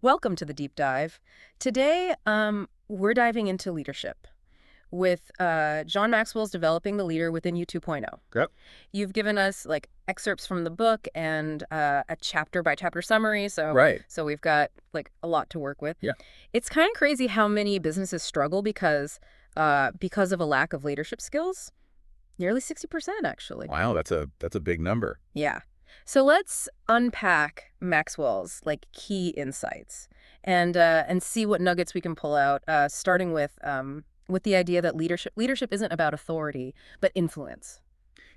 Welcome to the deep dive. Today, we're diving into leadership with John Maxwell's Developing the Leader Within You 2.0. Yep. You've given us like excerpts from the book and a chapter by chapter summary, so Right. so we've got like a lot to work with. Yeah. It's kind of crazy how many businesses struggle because of a lack of leadership skills. Nearly 60%, actually. Wow, that's a big number. Yeah. So let's unpack Maxwell's like key insights and see what nuggets we can pull out. Starting with the idea that leadership isn't about authority but influence.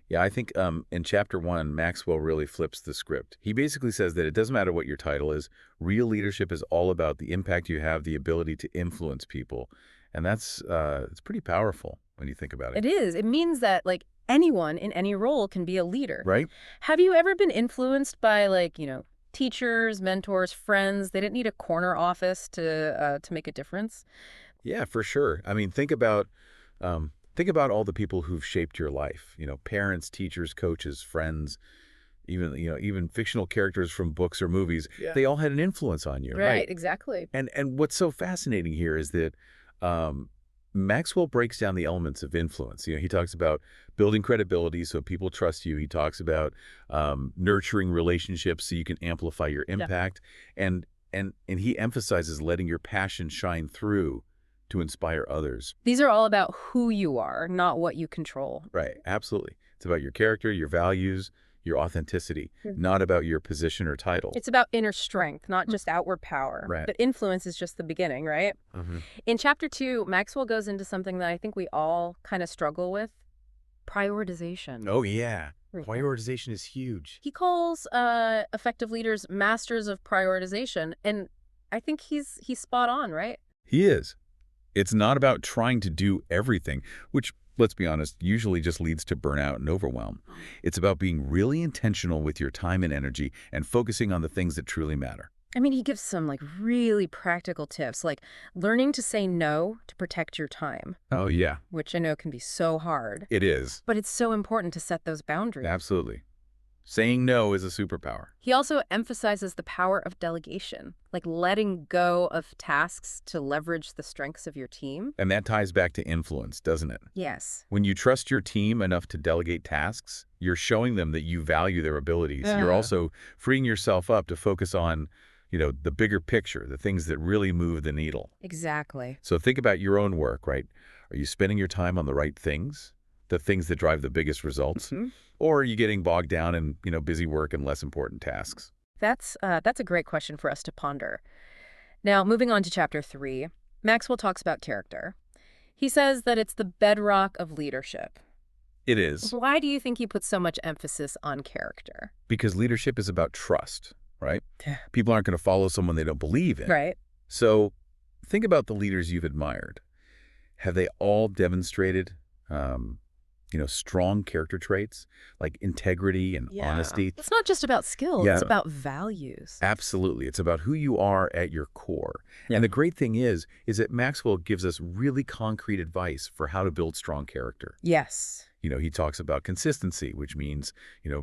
Yeah, I think in chapter 1, Maxwell really flips the script. He basically says that it doesn't matter what your title is. Real leadership is all about the impact you have, the ability to influence people. And that's it's pretty powerful when you think about it. It is. It means that like anyone in any role can be a leader. Right? Have you ever been influenced by teachers, mentors, friends? They didn't need a corner office to make a difference. Yeah, for sure. I mean, think about all the people who've shaped your life. Parents, teachers, coaches, friends, even fictional characters from books or movies. Yeah. They all had an influence on you, Right, exactly. And what's so fascinating here is that Maxwell breaks down the elements of influence. He talks about building credibility so people trust you. He talks about nurturing relationships so you can amplify your impact. And he emphasizes letting your passion shine through to inspire others. These are all about who you are, not what you control. Right, absolutely. It's about your character, your values, your authenticity, not about your position or title. It's about inner strength, not just outward power. Right. But influence is just the beginning, right? In chapter 2, Maxwell goes into something that I think we all kind of struggle with, prioritization. Oh, yeah. Mhm. Prioritization is huge. He calls effective leaders masters of prioritization, and I think he's spot on, right? He is. It's not about trying to do everything, which, let's be honest, usually just leads to burnout and overwhelm. It's about being really intentional with your time and energy and focusing on the things that truly matter. I mean, he gives some like really practical tips, like learning to say no to protect your time, Oh, yeah, which I know can be so hard. it is. But it's so important to set those boundaries. Absolutely. Saying no is a superpower. He also emphasizes the power of delegation, like letting go of tasks to leverage the strengths of your team. And that ties back to influence, doesn't it? Yes. When you trust your team enough to delegate tasks, you're showing them that you value their abilities. You're also freeing yourself up to focus on, the bigger picture, the things that really move the needle. Exactly. So think about your own work, right? Are you spending your time on the right things? The things that drive the biggest results? Or are you getting bogged down in, busy work and less important tasks? That's a great question for us to ponder. Now, moving on to chapter 3, Maxwell talks about character. He says that it's the bedrock of leadership. It is, Why do you think he puts so much emphasis on character? because leadership is about trust, right? People aren't going to follow someone they don't believe in. Right. So think about the leaders you've admired. Have they all demonstrated, strong character traits like integrity and honesty? It's not just about skill, Yeah. it's about values. Absolutely. It's about who you are at your core. And the great thing is that Maxwell gives us really concrete advice for how to build strong character. Yes. He talks about consistency, which means,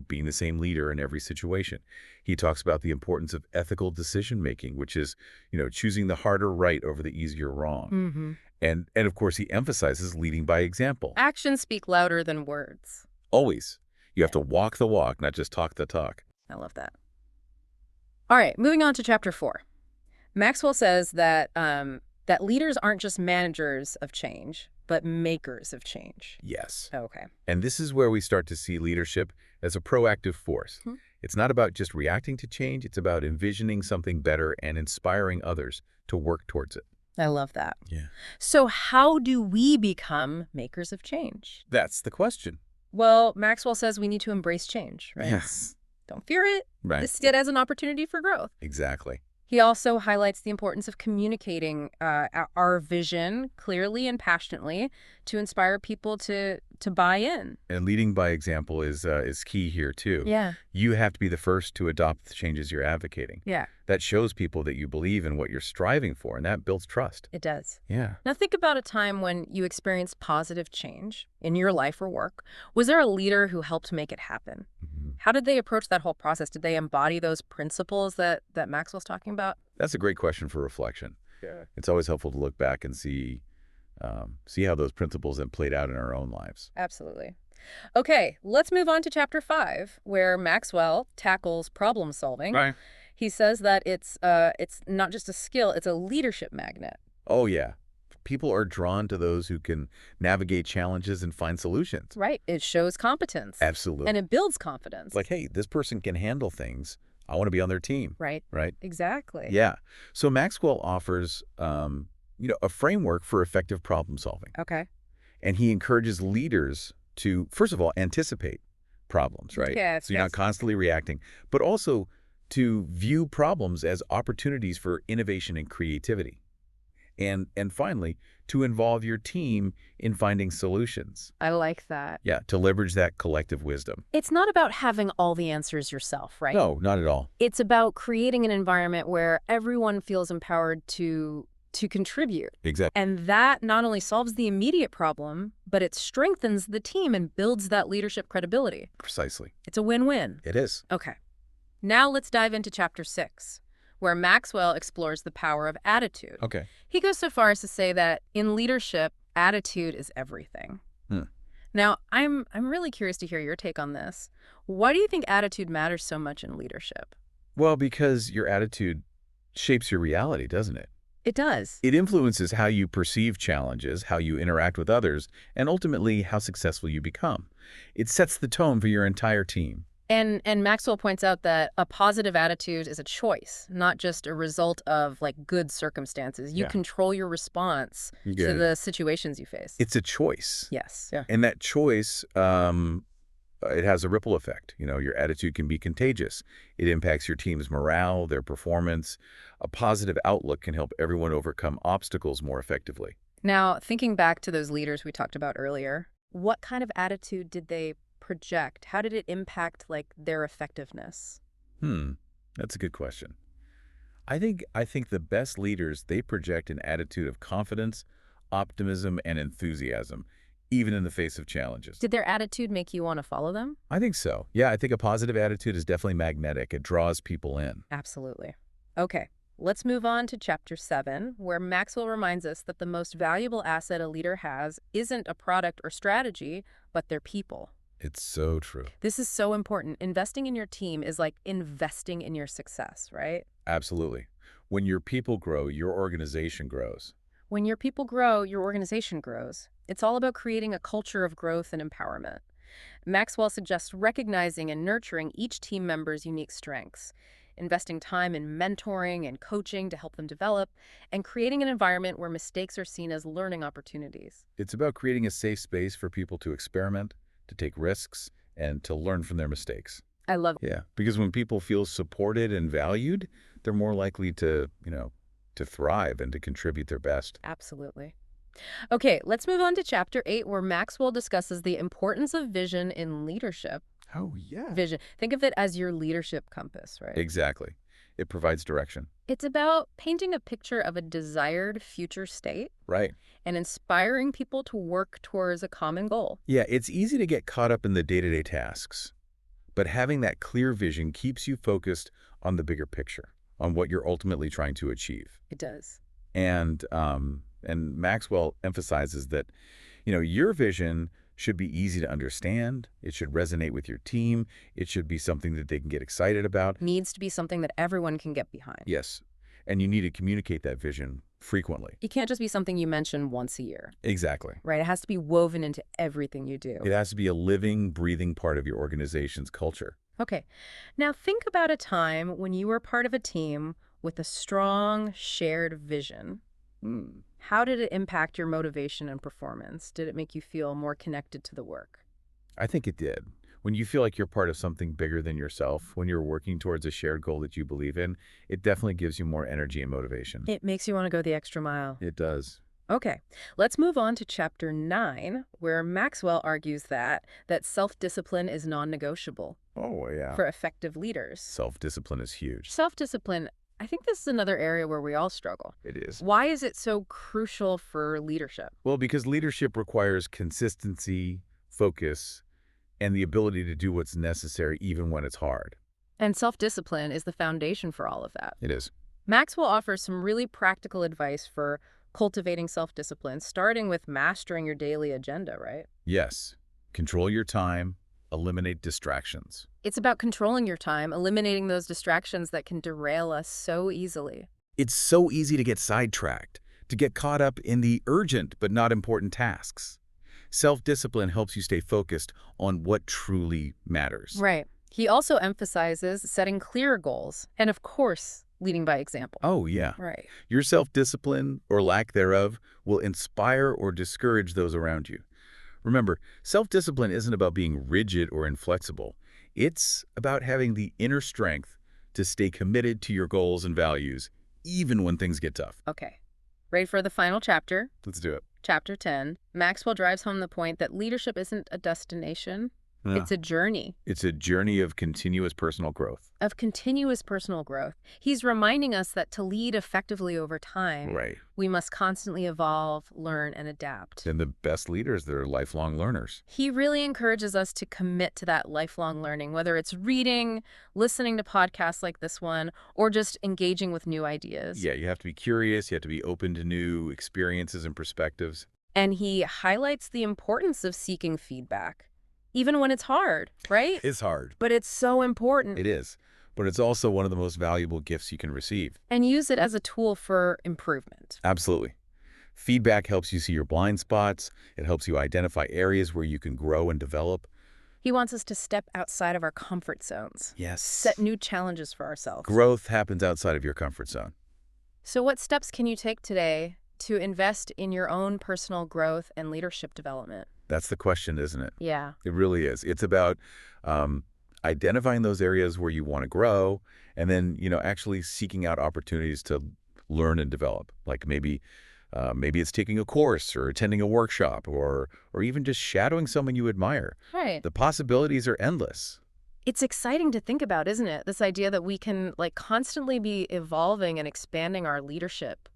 being the same leader in every situation. He talks about the importance of ethical decision-making, which is, choosing the harder right over the easier wrong. Mm-hmm. And of course, he emphasizes leading by example. Actions speak louder than words. Always. You have to walk the walk, not just talk the talk. I love that. All right, moving on to chapter 4. Maxwell says that that leaders aren't just managers of change, but makers of change. Yes. Okay. And this is where we start to see leadership as a proactive force. It's not about just reacting to change. It's about envisioning something better and inspiring others to work towards it. I love that. Yeah. So how do we become makers of change? That's the question. Well, Maxwell says we need to embrace change, right? Yes. Don't fear it. Right. See it as an opportunity for growth. Exactly. He also highlights the importance of communicating our vision clearly and passionately to inspire people to buy in. And leading by example is key here, too. Yeah. You have to be the first to adopt the changes you're advocating. Yeah, That shows people that you believe in what you're striving for, and that builds trust. it does. Yeah. Now think about a time when you experienced positive change in your life or work. Was there a leader who helped make it happen? How did they approach that whole process? Did they embody those principles that Maxwell's talking about? That's a great question for reflection. Yeah. It's always helpful to look back and see how those principles have played out in our own lives. Absolutely. Okay, let's move on to chapter 5, where Maxwell tackles problem solving. Right. He says that it's not just a skill, it's a leadership magnet. Oh, yeah. People are drawn to those who can navigate challenges and find solutions. Right. It shows competence. Absolutely. And it builds confidence. Like, hey, this person can handle things. I want to be on their team. Right. Right? Exactly. Yeah. So Maxwell offers, a framework for effective problem solving. Okay. And he encourages leaders to, first of all, anticipate problems, right? Yes, So you're not yes. constantly reacting, but also to view problems as opportunities for innovation and creativity. And finally, to involve your team in finding solutions. I like that. Yeah, to leverage that collective wisdom. It's not about having all the answers yourself, right? No, not at all. It's about creating an environment where everyone feels empowered to contribute. Exactly. And that not only solves the immediate problem, but it strengthens the team and builds that leadership credibility. Precisely. It's a win-win. It is. Okay. Now let's dive into chapter 6, where Maxwell explores the power of attitude. Okay. He goes so far as to say that in leadership, attitude is everything. Now, I'm really curious to hear your take on this. Why do you think attitude matters so much in leadership? Well, because your attitude shapes your reality, doesn't it? It does. It influences how you perceive challenges, how you interact with others, and ultimately how successful you become. It sets the tone for your entire team. And Maxwell points out that a positive attitude is a choice, not just a result of like good circumstances. You Yeah. control your response to Good. the situations you face. It's a choice. Yes. Yeah. And that choice, it has a ripple effect. Your attitude can be contagious. It impacts your team's morale, their performance. A positive outlook can help everyone overcome obstacles more effectively. Now, thinking back to those leaders we talked about earlier, what kind of attitude did they project? How did it impact like their effectiveness? That's a good question. I think the best leaders, they project an attitude of confidence, optimism, and enthusiasm, even in the face of challenges. Did their attitude make you want to follow them? I think so. Yeah, I think a positive attitude is definitely magnetic. It draws people in. Absolutely. Okay, let's move on to chapter 7, where Maxwell reminds us that the most valuable asset a leader has isn't a product or strategy, but their people. It's so true. This is so important. Investing in your team is like investing in your success, right? Absolutely. When your people grow, your organization grows. When your people grow, your organization grows. It's all about creating a culture of growth and empowerment. Maxwell suggests recognizing and nurturing each team member's unique strengths, investing time in mentoring and coaching to help them develop, and creating an environment where mistakes are seen as learning opportunities. It's about creating a safe space for people to experiment, to take risks, and to learn from their mistakes. I love it. Yeah, because when people feel supported and valued, they're more likely to thrive and to contribute their best. Absolutely. Okay, let's move on to chapter 8, where Maxwell discusses the importance of vision in leadership. Oh, yeah. Vision. Think of it as your leadership compass, right? Exactly. It provides direction. It's about painting a picture of a desired future state Right. and inspiring people to work towards a common goal. Yeah, it's easy to get caught up in the day-to-day tasks, but having that clear vision keeps you focused on the bigger picture, on what you're ultimately trying to achieve. It does. And Maxwell emphasizes that, your vision should be easy to understand. It should resonate with your team. It should be something that they can get excited about. Needs to be something that everyone can get behind. Yes. And you need to communicate that vision frequently. It can't just be something you mention once a year, Exactly. right? It has to be woven into everything you do. It has to be a living, breathing part of your organization's culture. Okay. Now think about a time when you were part of a team with a strong shared vision. How did it impact your motivation and performance? Did it make you feel more connected to the work? I think it did. When you feel like you're part of something bigger than yourself, when you're working towards a shared goal that you believe in, it definitely gives you more energy and motivation. It makes you want to go the extra mile. It does. Okay, let's move on to chapter 9, where Maxwell argues that self-discipline is non-negotiable Oh, yeah. for effective leaders. Self-discipline is huge. Self-discipline, I think this is another area where we all struggle. It is. Why is it so crucial for leadership? Well, because leadership requires consistency, focus, and the ability to do what's necessary even when it's hard. And self-discipline is the foundation for all of that. It is. Maxwell offers some really practical advice for cultivating self-discipline, starting with mastering your daily agenda, right? Yes. Control your time, eliminate distractions. It's about controlling your time, eliminating those distractions that can derail us so easily. It's so easy to get sidetracked, to get caught up in the urgent but not important tasks. Self-discipline helps you stay focused on what truly matters. Right. He also emphasizes setting clear goals and, of course, leading by example. Oh, yeah. Right. Your self-discipline, or lack thereof, will inspire or discourage those around you. Remember, self-discipline isn't about being rigid or inflexible. It's about having the inner strength to stay committed to your goals and values, even when things get tough. Okay. Ready for the final chapter? Let's do it. Chapter 10. Maxwell drives home the point that leadership isn't a destination. Yeah. It's a journey. It's a journey of continuous personal growth. He's reminding us that to lead effectively over time, Right. we must constantly evolve, learn, and adapt. And the best leaders, they're lifelong learners. He really encourages us to commit to that lifelong learning, whether it's reading, listening to podcasts like this one, or just engaging with new ideas. Yeah, you have to be curious. You have to be open to new experiences and perspectives. And he highlights the importance of seeking feedback, even when it's hard, right? It's hard. But it's so important. It is. But it's also one of the most valuable gifts you can receive. And use it as a tool for improvement. Absolutely. Feedback helps you see your blind spots. It helps you identify areas where you can grow and develop. He wants us to step outside of our comfort zones. Yes. Set new challenges for ourselves. Growth happens outside of your comfort zone. So what steps can you take today to invest in your own personal growth and leadership development? That's the question, isn't it? Yeah. It really is. It's about identifying those areas where you want to grow, and then, actually seeking out opportunities to learn and develop. Like maybe it's taking a course or attending a workshop or even just shadowing someone you admire. Right. The possibilities are endless. It's exciting to think about, isn't it? This idea that we can constantly be evolving and expanding our leadership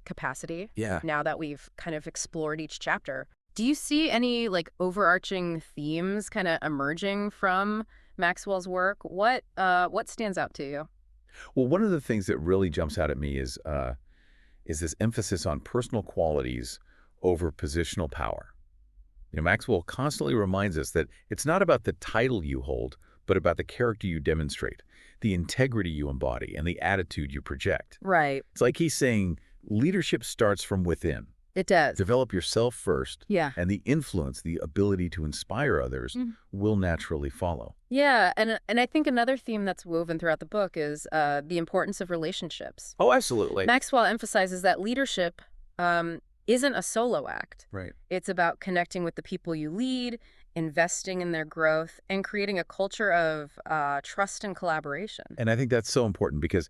capacity. Yeah. Now that we've kind of explored each chapter. Do you see any overarching themes kind of emerging from Maxwell's work? What stands out to you? Well, one of the things that really jumps out at me is this emphasis on personal qualities over positional power. Maxwell constantly reminds us that it's not about the title you hold, but about the character you demonstrate, the integrity you embody, and the attitude you project. Right. It's like he's saying leadership starts from within. It does. Develop yourself first, Yeah. and the influence, the ability to inspire others will naturally follow. Yeah, and I think another theme that's woven throughout the book is the importance of relationships. Oh, absolutely. Maxwell emphasizes that leadership isn't a solo act. Right. It's about connecting with the people you lead, investing in their growth, and creating a culture of trust and collaboration. And I think that's so important because,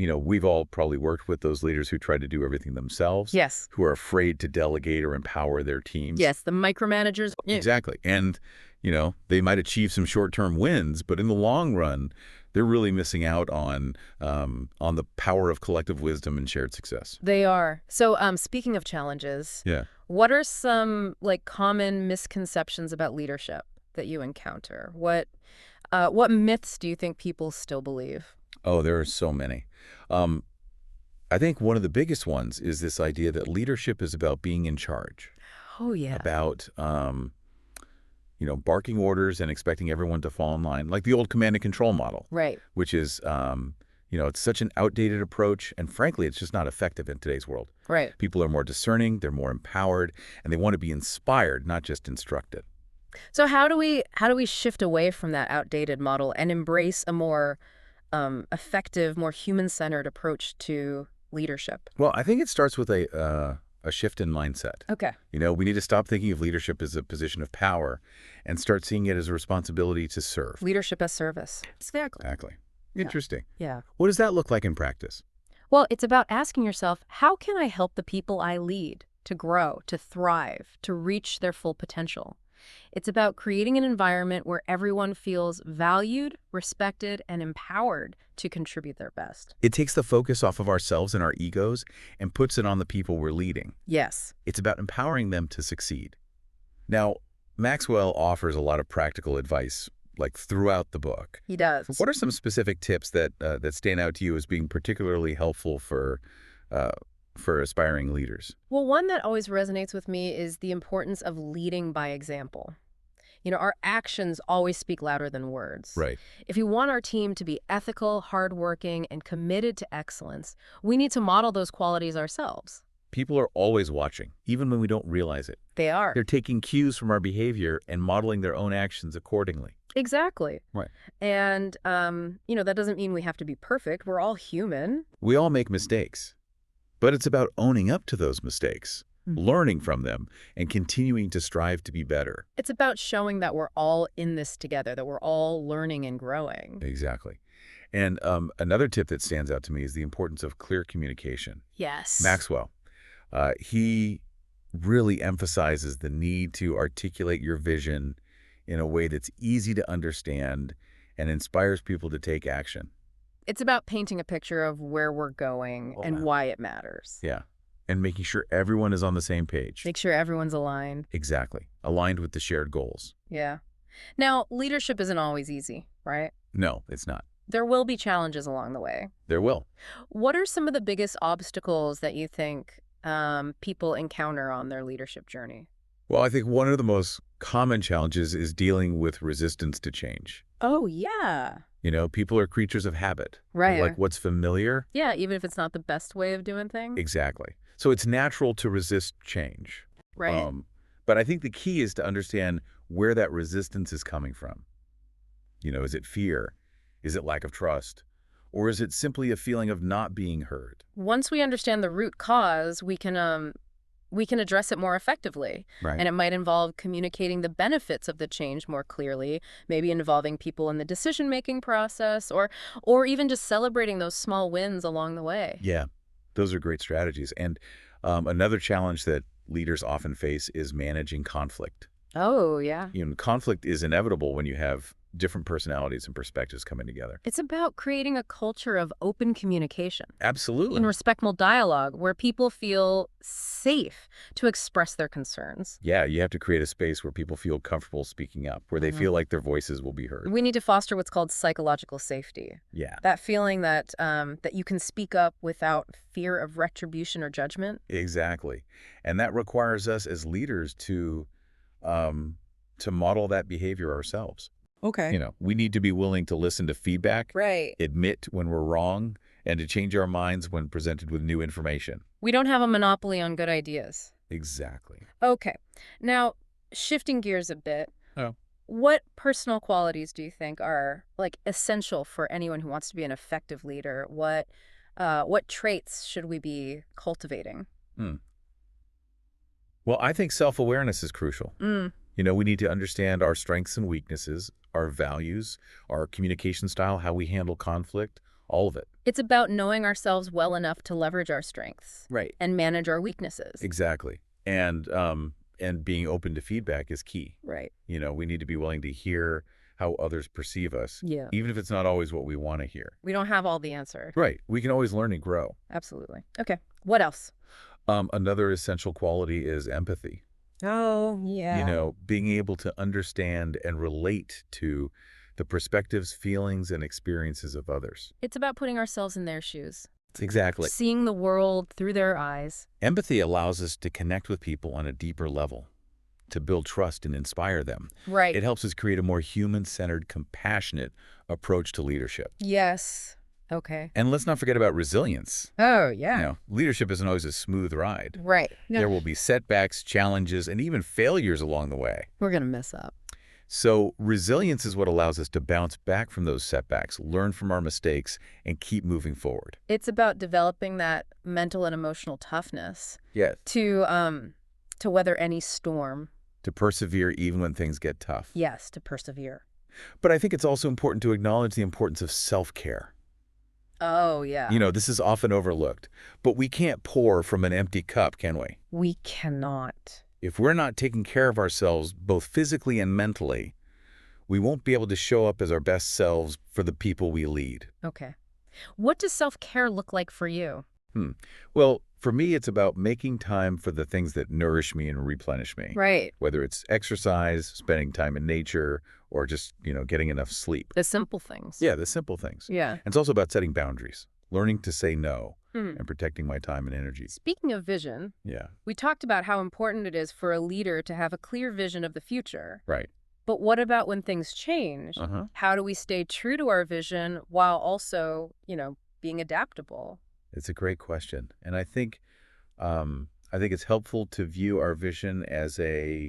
we've all probably worked with those leaders who try to do everything themselves. Yes. Who are afraid to delegate or empower their teams. Yes, the micromanagers. Exactly. And, they might achieve some short-term wins, but in the long run, they're really missing out on the power of collective wisdom and shared success. They are. So speaking of challenges, Yeah. what are some common misconceptions about leadership that you encounter? What myths do you think people still believe? Oh, there are so many. I think one of the biggest ones is this idea that leadership is about being in charge. Oh, yeah. About, barking orders and expecting everyone to fall in line, like the old command and control model. Right. Which is, it's such an outdated approach, and frankly, it's just not effective in today's world. Right. People are more discerning, they're more empowered, and they want to be inspired, not just instructed. So how do we shift away from that outdated model and embrace a more effective, more human-centered approach to leadership? Well, I think it starts with a shift in mindset. Okay. We need to stop thinking of leadership as a position of power and start seeing it as a responsibility to serve. Leadership as service. Exactly. Interesting. Yeah. What does that look like in practice? Well, it's about asking yourself, how can I help the people I lead to grow, to thrive, to reach their full potential? It's about creating an environment where everyone feels valued, respected, and empowered to contribute their best. It takes the focus off of ourselves and our egos and puts it on the people we're leading. Yes. It's about empowering them to succeed. Now, Maxwell offers a lot of practical advice, like throughout the book. He does. What are some specific tips that stand out to you as being particularly helpful uh, for aspiring leaders? Well, one that always resonates with me is the importance of leading by example. Our actions always speak louder than words. Right. If we want our team to be ethical, hardworking, and committed to excellence, we need to model those qualities ourselves. People are always watching, even when we don't realize it. They are. They're taking cues from our behavior and modeling their own actions accordingly. Exactly. Right. And, that doesn't mean we have to be perfect. We're all human. We all make mistakes, but it's about owning up to those mistakes, learning from them, and continuing to strive to be better. It's about showing that we're all in this together, that we're all learning and growing. Exactly. And another tip that stands out to me is the importance of clear communication. Yes. Maxwell, he really emphasizes the need to articulate your vision in a way that's easy to understand and inspires people to take action. It's about painting a picture of where we're going and why it matters. Yeah. And making sure everyone is on the same page. Make sure everyone's aligned. Exactly. Aligned with the shared goals. Yeah. Now, leadership isn't always easy, right? No, it's not. There will be challenges along the way. There will. What are some of the biggest obstacles that you think people encounter on their leadership journey? Well, I think one of the most common challenges is dealing with resistance to change. Oh, yeah. People are creatures of habit. Right. They like what's familiar. Yeah, even if it's not the best way of doing things. Exactly. So it's natural to resist change. Right. But I think the key is to understand where that resistance is coming from. Is it fear? Is it lack of trust? Or is it simply a feeling of not being heard? Once we understand the root cause, we can address it more effectively. Right. And it might involve communicating the benefits of the change more clearly, maybe involving people in the decision-making process, or even just celebrating those small wins along the way. Yeah, those are great strategies. And another challenge that leaders often face is managing conflict. Oh, yeah. Conflict is inevitable when you have different personalities and perspectives coming together. It's about creating a culture of open communication Absolutely. and respectful dialogue where people feel safe to express their concerns. Yeah, you have to create a space where people feel comfortable speaking up, where they feel like their voices will be heard. We need to foster what's called psychological safety. Yeah, That feeling that you can speak up without fear of retribution or judgment. exactly. And that requires us as leaders to model that behavior ourselves. Okay. We need to be willing to listen to feedback, Right. admit when we're wrong, and to change our minds when presented with new information. We don't have a monopoly on good ideas. Exactly. Okay. Now, shifting gears a bit. Oh. What personal qualities do you think are essential for anyone who wants to be an effective leader? What traits should we be cultivating? Well, I think self-awareness is crucial. We need to understand our strengths and weaknesses, our values, our communication style, how we handle conflict, all of it. It's about knowing ourselves well enough to leverage our strengths. Right. And manage our weaknesses. Exactly. And being open to feedback is key. Right. We need to be willing to hear how others perceive us, Yeah. even if it's not always what we want to hear. We don't have all the answer. Right. We can always learn and grow. Absolutely. Okay. What else? Another essential quality is empathy. Oh, yeah. Being able to understand and relate to the perspectives, feelings, and experiences of others. It's about putting ourselves in their shoes. Exactly. Seeing the world through their eyes. Empathy allows us to connect with people on a deeper level, to build trust and inspire them. Right. It helps us create a more human-centered, compassionate approach to leadership. Yes. Okay. And let's not forget about resilience. Oh, yeah. Leadership isn't always a smooth ride. Right. No. There will be setbacks, challenges, and even failures along the way. We're going to mess up. So resilience is what allows us to bounce back from those setbacks, learn from our mistakes, and keep moving forward. It's about developing that mental and emotional toughness Yes. to weather any storm. To persevere even when things get tough. Yes, to persevere. But I think it's also important to acknowledge the importance of self-care. Oh, yeah. This is often overlooked, but we can't pour from an empty cup, can we? We cannot. If we're not taking care of ourselves, both physically and mentally, we won't be able to show up as our best selves for the people we lead. Okay. What does self-care look like for you? Well, for me, it's about making time for the things that nourish me and replenish me. Right. Whether it's exercise, spending time in nature, or just, getting enough sleep. The simple things. Yeah, the simple things. Yeah. And it's also about setting boundaries, learning to say no, Hmm. and protecting my time and energy. Speaking of vision, Yeah, we talked about how important it is for a leader to have a clear vision of the future. right. But what about when things change? Uh-huh. How do we stay true to our vision while also, being adaptable? It's a great question. And I think it's helpful to view our vision as uh,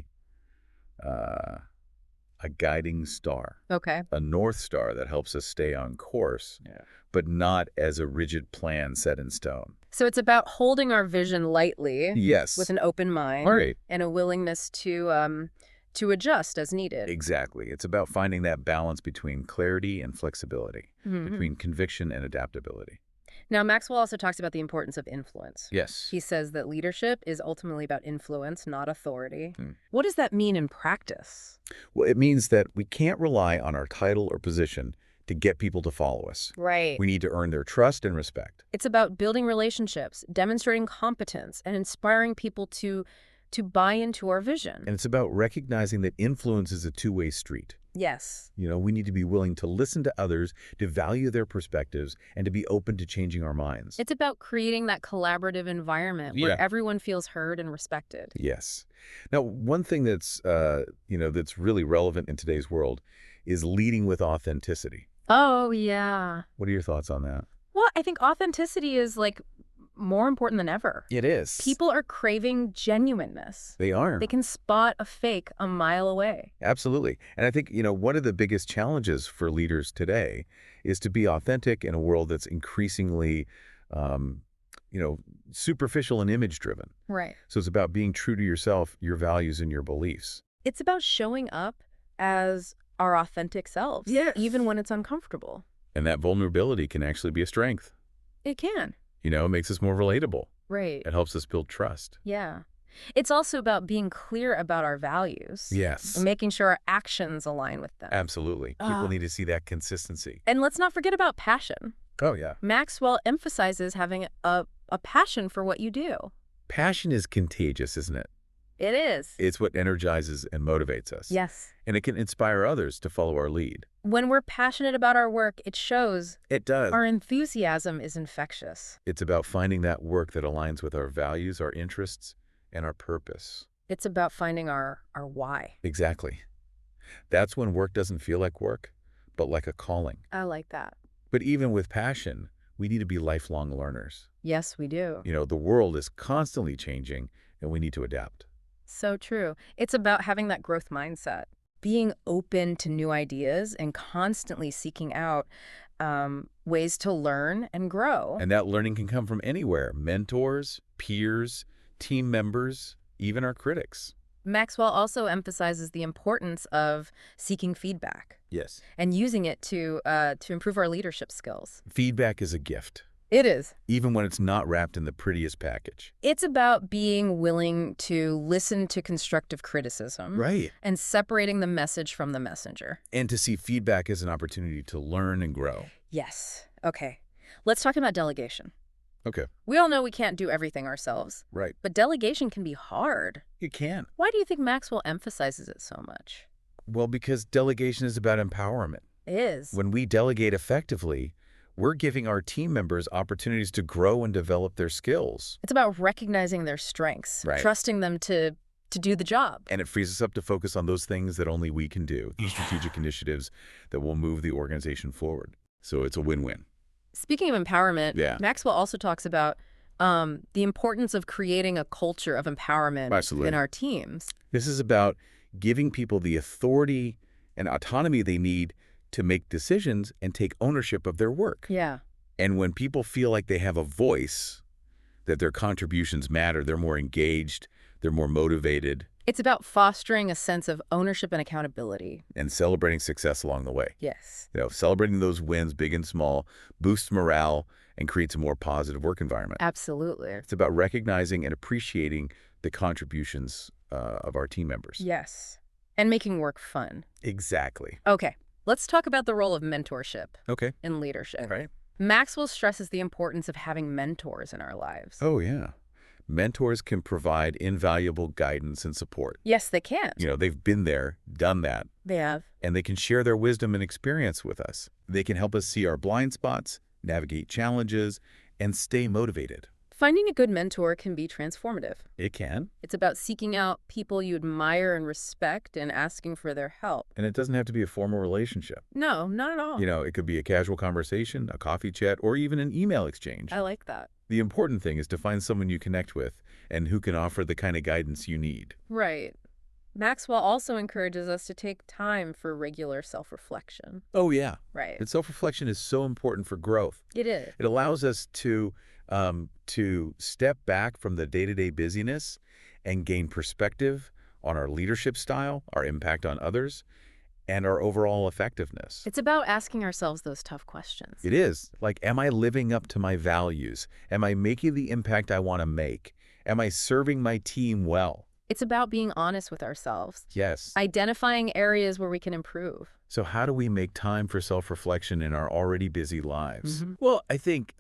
a guiding star, Okay. a North Star that helps us stay on course, Yeah. but not as a rigid plan set in stone. So it's about holding our vision lightly Yes. with an open mind All right. and a willingness to adjust as needed. Exactly. It's about finding that balance between clarity and flexibility, Mhm. between conviction and adaptability. Now, Maxwell also talks about the importance of influence. Yes. He says that leadership is ultimately about influence, not authority. Hmm. What does that mean in practice? Well, it means that we can't rely on our title or position to get people to follow us. Right. We need to earn their trust and respect. It's about building relationships, demonstrating competence, and inspiring people to buy into our vision. And it's about recognizing that influence is a two-way street. Yes. We need to be willing to listen to others, to value their perspectives, and to be open to changing our minds. It's about creating that collaborative environment where Yeah. everyone feels heard and respected. Yes. Now, one thing that's really relevant in today's world is leading with authenticity. Oh, yeah. What are your thoughts on that? Well, I think authenticity is more important than ever. It is. People are craving genuineness. They are. They can spot a fake a mile away. Absolutely. And I think, one of the biggest challenges for leaders today is to be authentic in a world that's increasingly, superficial and image-driven. Right. So it's about being true to yourself, your values, and your beliefs. It's about showing up as our authentic selves, Yes. even when it's uncomfortable. And that vulnerability can actually be a strength. It can. It makes us more relatable. Right. It helps us build trust. Yeah. It's also about being clear about our values. Yes. And making sure our actions align with them. Absolutely. People need to see that consistency. And let's not forget about passion. Oh, yeah. Maxwell emphasizes having a passion for what you do. Passion is contagious, isn't it? It is. It's what energizes and motivates us. Yes. And it can inspire others to follow our lead. When we're passionate about our work, it shows. It does. Our enthusiasm is infectious. It's about finding that work that aligns with our values, our interests, and our purpose. It's about finding our why. Exactly. That's when work doesn't feel like work, but like a calling. I like that. But even with passion, we need to be lifelong learners. Yes, we do. The world is constantly changing, and we need to adapt. So true. It's about having that growth mindset, being open to new ideas and constantly seeking out ways to learn and grow. And that learning can come from anywhere: mentors, peers, team members, even our critics. Maxwell also emphasizes the importance of seeking feedback Yes. and using it to improve our leadership skills. Feedback is a gift, It is. even when it's not wrapped in the prettiest package. It's about being willing to listen to constructive criticism. Right. And separating the message from the messenger. And to see feedback as an opportunity to learn and grow. Yes. Okay. Let's talk about delegation. Okay. We all know we can't do everything ourselves, Right. but delegation can be hard. You can. Why do you think Maxwell emphasizes it so much? Well, because delegation is about empowerment. It is. When we delegate effectively, we're giving our team members opportunities to grow and develop their skills. It's about recognizing their strengths, Right. trusting them to do the job. And it frees us up to focus on those things that only we can do, the strategic initiatives that will move the organization forward. So it's a win-win. Speaking of empowerment, Yeah. Maxwell also talks about the importance of creating a culture of empowerment Absolutely. in our teams. This is about giving people the authority and autonomy they need to make decisions and take ownership of their work. Yeah. And when people feel like they have a voice, that their contributions matter, they're more engaged, they're more motivated, It's about fostering a sense of ownership and accountability. and celebrating success along the way. Yes. Celebrating those wins, big and small, boosts morale and creates a more positive work environment. Absolutely. It's about recognizing and appreciating the contributions of our team members. Yes. And making work fun. Exactly. Okay. Let's talk about the role of mentorship Okay. in leadership. Right. Maxwell stresses the importance of having mentors in our lives. Oh, yeah. Mentors can provide invaluable guidance and support. Yes, they can. They've been there, done that, They have. and they can share their wisdom and experience with us. They can help us see our blind spots, navigate challenges, and stay motivated. Finding a good mentor can be transformative. It can, It's about seeking out people you admire and respect and asking for their help. and it doesn't have to be a formal relationship. No, not at all. It could be a casual conversation, a coffee chat, or even an email exchange. I like that. The important thing is to find someone you connect with and who can offer the kind of guidance you need. Right. Maxwell also encourages us to take time for regular self-reflection. Oh, yeah. Right. And self-reflection is so important for growth. It is. It allows us to step back from the day-to-day busyness and gain perspective on our leadership style, our impact on others, and our overall effectiveness. It's about asking ourselves those tough questions. It is. Like, am I living up to my values? Am I making the impact I want to make? Am I serving my team well? It's about being honest with ourselves, Yes. identifying areas where we can improve. So how do we make time for self-reflection in our already busy lives? Mhm. Well, I think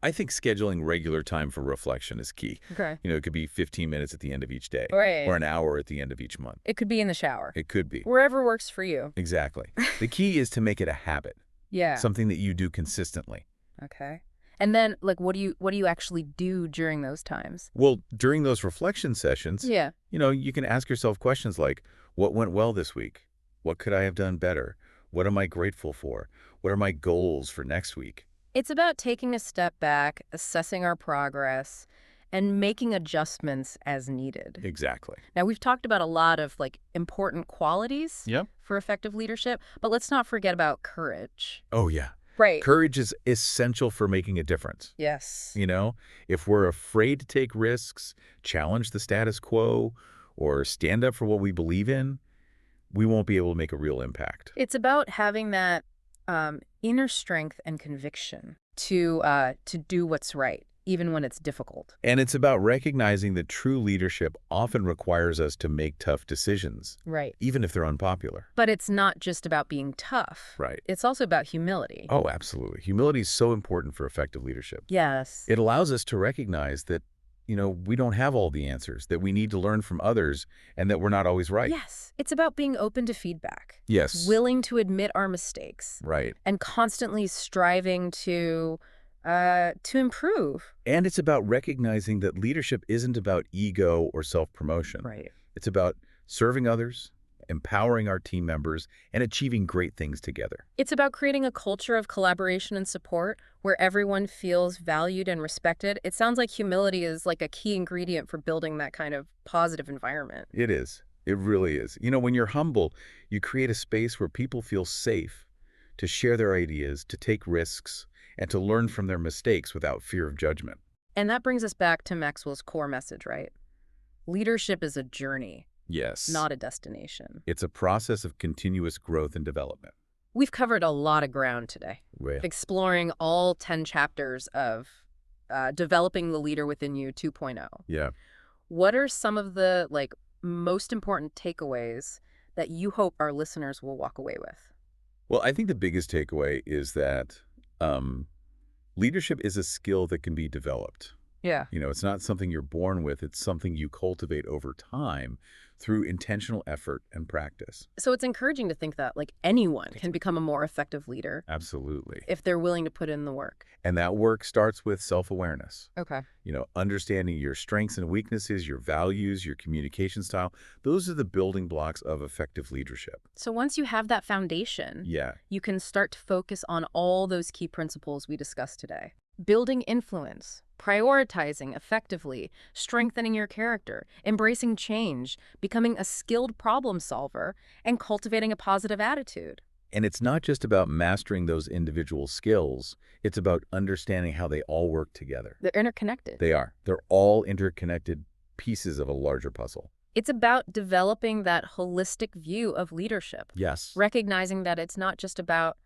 scheduling regular time for reflection is key. Okay. It could be 15 minutes at the end of each day Right. or an hour at the end of each month. It could be in the shower. It could be. Wherever works for you. Exactly. The key is to make it a habit, Yeah. something that you do consistently. Okay. And then, like, what do you actually do during those times? Well, during those reflection sessions, Yeah. you can ask yourself questions like, what went well this week? What could I have done better? What am I grateful for? What are my goals for next week? It's about taking a step back, assessing our progress, and making adjustments as needed. Exactly. Now, we've talked about a lot of, like, important qualities Yep. for effective leadership, but let's not forget about courage. Oh, yeah. Right. Courage is essential for making a difference. Yes. If we're afraid to take risks, challenge the status quo, or stand up for what we believe in, we won't be able to make a real impact. It's about having that inner strength and conviction to do what's right, even when it's difficult. And it's about recognizing that true leadership often requires us to make tough decisions, Right. even if they're unpopular. But it's not just about being tough. Right. It's also about humility. Oh, absolutely. Humility is so important for effective leadership. Yes. It allows us to recognize that, we don't have all the answers, that we need to learn from others, and that we're not always right. Yes. It's about being open to feedback. Yes. Willing to admit our mistakes. Right. And constantly striving to improve. And it's about recognizing that leadership isn't about ego or self-promotion. Right. It's about serving others, empowering our team members, and achieving great things together. It's about creating a culture of collaboration and support where everyone feels valued and respected. It sounds like humility is like a key ingredient for building that kind of positive environment. It is. It really is. When you're humble, you create a space where people feel safe to share their ideas, to take risks, and to learn from their mistakes without fear of judgment. And that brings us back to Maxwell's core message, right? Leadership is a journey, Yes. not a destination. It's a process of continuous growth and development. We've covered a lot of ground today, Well, exploring all 10 chapters of Developing the Leader Within You 2.0. yeah. What are some of the most important takeaways that you hope our listeners will walk away with? Well, I think the biggest takeaway is that leadership is a skill that can be developed. Yeah. It's not something you're born with. It's something you cultivate over time through intentional effort and practice. So it's encouraging to think that anyone can become a more effective leader Absolutely. if they're willing to put in the work. And that work starts with self-awareness. Okay. Understanding your strengths and weaknesses, your values, your communication style. Those are the building blocks of effective leadership. So once you have that foundation, Yeah. you can start to focus on all those key principles we discussed today. Building influence, prioritizing effectively, strengthening your character, embracing change, becoming a skilled problem solver, and cultivating a positive attitude. And it's not just about mastering those individual skills. It's about understanding how they all work together. They're interconnected. They are. They're all interconnected pieces of a larger puzzle. It's about developing that holistic view of leadership, Yes. recognizing that it's not just about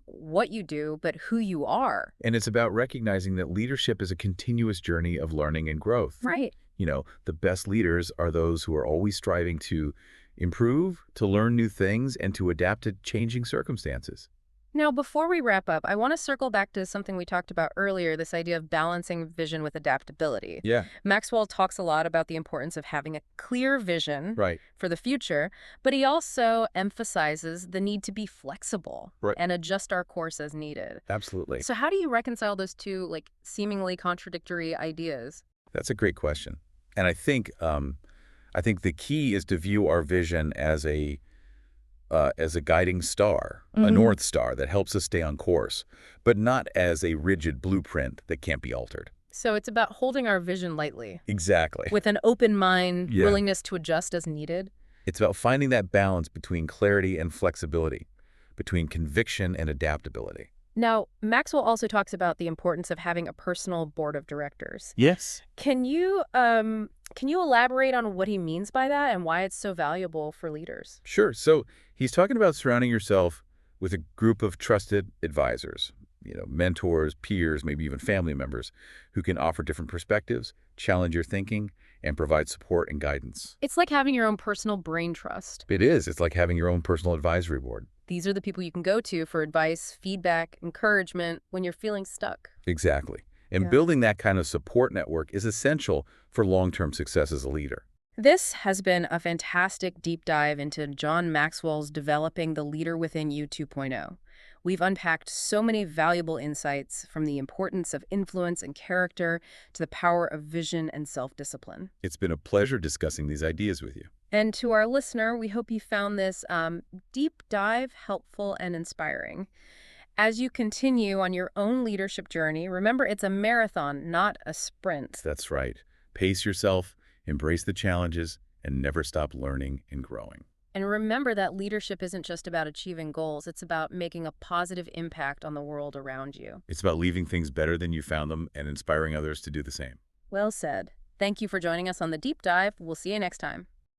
what you do, but who you are. And it's about recognizing that leadership is a continuous journey of learning and growth. Right. The best leaders are those who are always striving to improve, to learn new things, and to adapt to changing circumstances. Now, before we wrap up, I want to circle back to something we talked about earlier, this idea of balancing vision with adaptability. Yeah, Maxwell talks a lot about the importance of having a clear vision right. for the future, but he also emphasizes the need to be flexible Right. and adjust our course as needed. Absolutely. So how do you reconcile those two, like, seemingly contradictory ideas? That's a great question. And I think the key is to view our vision as a guiding star, a Hmm. North Star that helps us stay on course, but not as a rigid blueprint that can't be altered. So it's about holding our vision lightly, Exactly. with an open mind, Yeah. willingness to adjust as needed. It's about finding that balance between clarity and flexibility, between conviction and adaptability. Now, Maxwell also talks about the importance of having a personal board of directors. Yes. Can you elaborate on what he means by that and why it's so valuable for leaders? Sure. So he's talking about surrounding yourself with a group of trusted advisors, mentors, peers, maybe even family members who can offer different perspectives, challenge your thinking, and provide support and guidance. It's like having your own personal brain trust. It is. It's like having your own personal advisory board. These are the people you can go to for advice, feedback, encouragement when you're feeling stuck. Exactly. And Yeah. building that kind of support network is essential for long-term success as a leader. This has been a fantastic deep dive into John Maxwell's Developing the Leader Within You 2.0. We've unpacked so many valuable insights, from the importance of influence and character to the power of vision and self-discipline. It's been a pleasure discussing these ideas with you. And to our listener, we hope you found this deep dive helpful and inspiring. As you continue on your own leadership journey, remember it's a marathon, not a sprint. That's right. Pace yourself, embrace the challenges, and never stop learning and growing. And remember that leadership isn't just about achieving goals, it's about making a positive impact on the world around you. It's about leaving things better than you found them and inspiring others to do the same. Well said. Thank you for joining us on the deep dive. We'll see you next time.